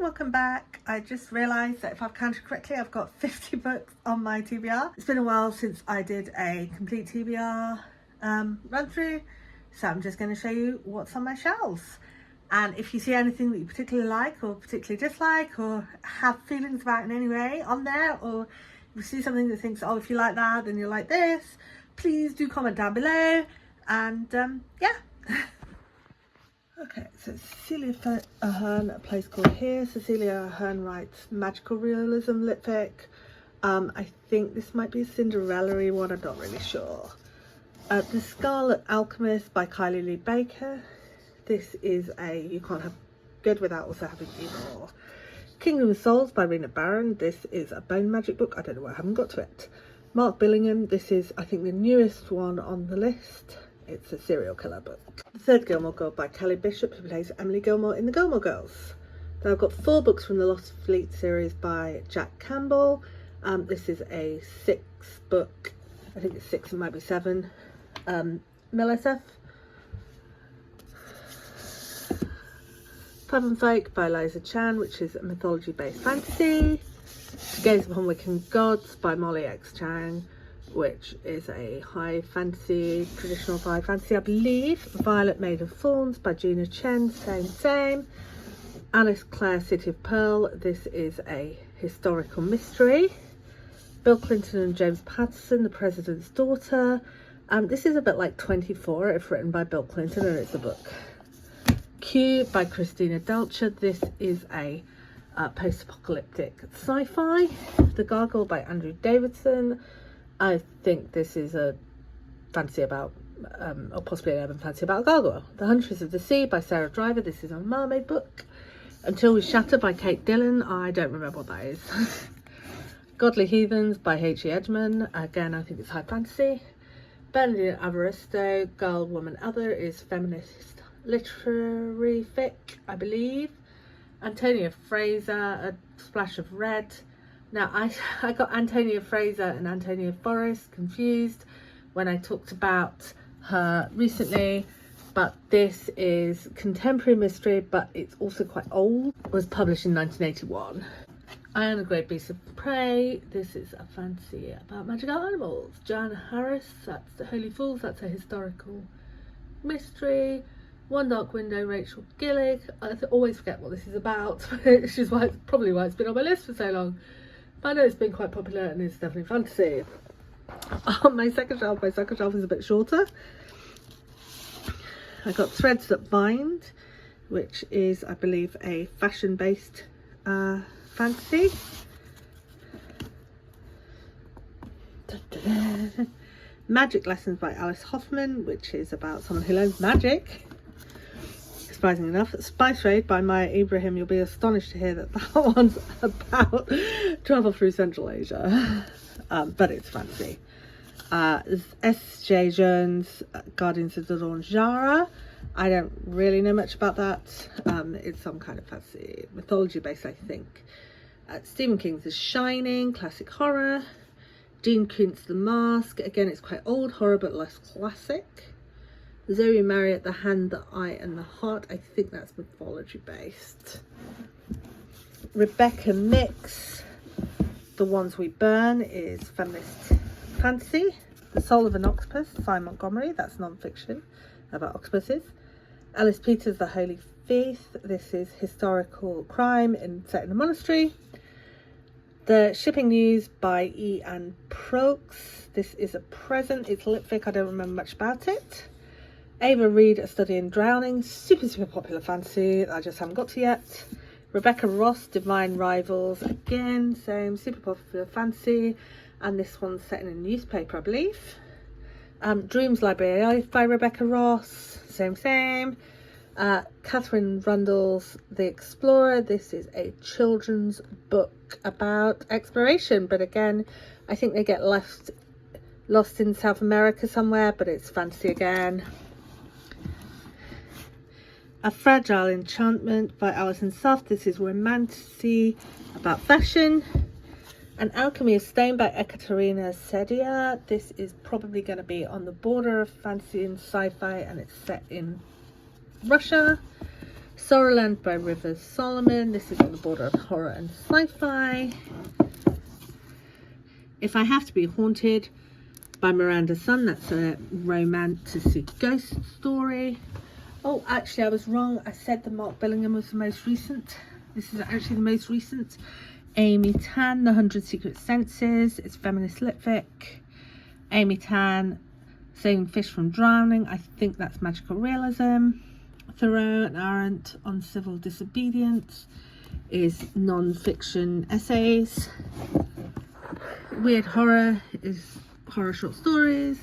welcome back. I just realised that if I've counted correctly, I've got 50 books on my TBR. It's been a while since I did a complete TBR run through, so I'm just going to show you what's on my shelves. And if you see anything that you particularly like or particularly dislike or have feelings about in any way on there, or if you see something that thinks, oh, if you like that, then you'll like this, please do comment down below. And yeah. Okay, so Cecilia Ahern, A Place Called Here. Cecilia Ahern writes magical realism litfic. I think this might be a Cinderella-y one, I'm not really sure. The Scarlet Alchemist by Kylie Lee Baker. This is a you can't have good without also having evil. Kingdom of Souls by Rena Barron. This is a bone magic book. I don't know why I haven't got to it. Mark Billingham. This is, I think, the newest one on the list. It's a serial killer book. The Third Gilmore Girl by Kelly Bishop, who plays Emily Gilmore in The Gilmore Girls. Then I've got 4 books from the Lost Fleet series by Jack Campbell. This is a 6-book, I think it's 6, it might be 7, MLSF. Pub and Folk by Liza Chan, which is a mythology-based fantasy. To Gaze Upon Wicked Gods by Molly X. Chang, which is a high fantasy, traditional high fantasy, I believe. Violet Maid of Thorns by Gina Chen, same. Alice Clare, City of Pearl. This is a historical mystery. Bill Clinton and James Patterson, The President's Daughter. This is a bit like 24, if written by Bill Clinton, and it's a book. Q by Christina Delcher. This is a post-apocalyptic sci-fi. The Gargoyle by Andrew Davidson. I think this is a fantasy about, or possibly an urban fantasy about a gargoyle. The Huntress of the Sea by Sarah Driver. This is a mermaid book. Until We Shatter by Kate Dillon. I don't remember what that is. Godly Heathens by H.E. Edgman. Again, I think it's high fantasy. Bernardine Evaristo, Girl, Woman, Other is feminist literary fic, I believe. Antonia Fraser, A Splash of Red. Now, I got Antonia Fraser and Antonia Forrest confused when I talked about her recently, but this is contemporary mystery, but it's also quite old. It was published in 1981. I Am a Great Beast of Prey. This is a fantasy about magical animals. Joanna Harris, that's The Holy Fools, that's a historical mystery. One Dark Window, Rachel Gillig. I always forget what this is about, which is probably why it's been on my list for so long. But I know it's been quite popular and it's definitely fantasy. My second shelf is a bit shorter. I got Threads That Bind, which is, I believe, a fashion-based fantasy. Magic Lessons by Alice Hoffman, which is about someone who learns magic. Surprisingly enough. Spice Raid by Maya Ibrahim. You'll be astonished to hear that that one's about travel through Central Asia, but it's fantasy. S.J. Jones, Guardians of the Dawn Jara. I don't really know much about that. It's some kind of fantasy, mythology based, I think. Stephen King's The Shining, classic horror. Dean Koontz The Mask. Again, it's quite old horror, but less classic. Zoe Marriott, The Hand, the Eye and the Heart. I think that's mythology based. Rebecca Mix, The Ones We Burn is feminist fantasy. The Soul of an Octopus, Simon Montgomery, that's non-fiction about octopuses. Alice Peters, The Holy Faith. This is historical crime set in a monastery. The Shipping News by E. Ann Prokes. This is a present, it's litfic, I don't remember much about it. Ava Reid, A Study in Drowning, super popular fantasy I just haven't got to yet. Rebecca Ross, Divine Rivals, again, same, super popular fantasy, and this one's set in a newspaper, I believe. Dreams Library Life by Rebecca Ross, same. Catherine Rundle's The Explorer. This is a children's book about exploration, but again, I think they get lost in South America somewhere, but it's fantasy again. A Fragile Enchantment by Alison Soft. This is romantasy about fashion. An Alchemy of Stone by Ekaterina Sedia. This is probably going to be on the border of fantasy and sci-fi, and it's set in Russia. Sorrowland by Rivers Solomon. This is on the border of horror and sci-fi. If I Have to Be Haunted by Miranda Sun. That's a romantic ghost story. Oh, actually I was wrong. I said that Mark Billingham was the most recent. This is actually the most recent. Amy Tan, The 100 Secret Senses. It's feminist lit fic. Amy Tan, Saving Fish from Drowning. I think that's magical realism. Thoreau and Arendt on Civil Disobedience is non-fiction essays. Weird Horror is horror short stories.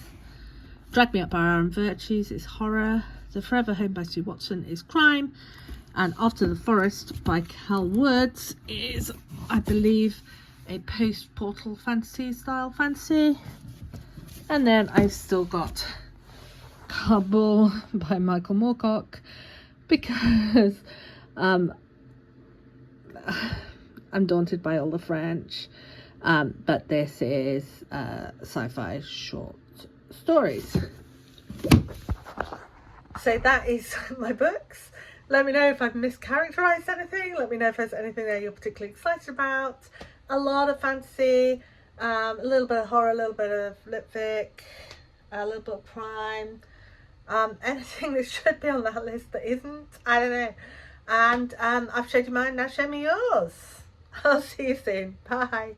Drag Me Up by Our Own Virtues is horror. The Forever Home by Sue Watson is crime. And After the Forest by Cal Woods is, I believe, a post-portal fantasy style fantasy. And then I've still got Kabul by Michael Moorcock, because I'm daunted by all the French. But this is sci-fi short stories. So that is my books. Let me know if I've mischaracterized anything. Let me know if there's anything that you're particularly excited about. A lot of fantasy, a little bit of horror, a little bit of lit fic, a little bit of crime. Anything that should be on that list that isn't, I don't know. And I've showed you mine, now show me yours. I'll see you soon. Bye.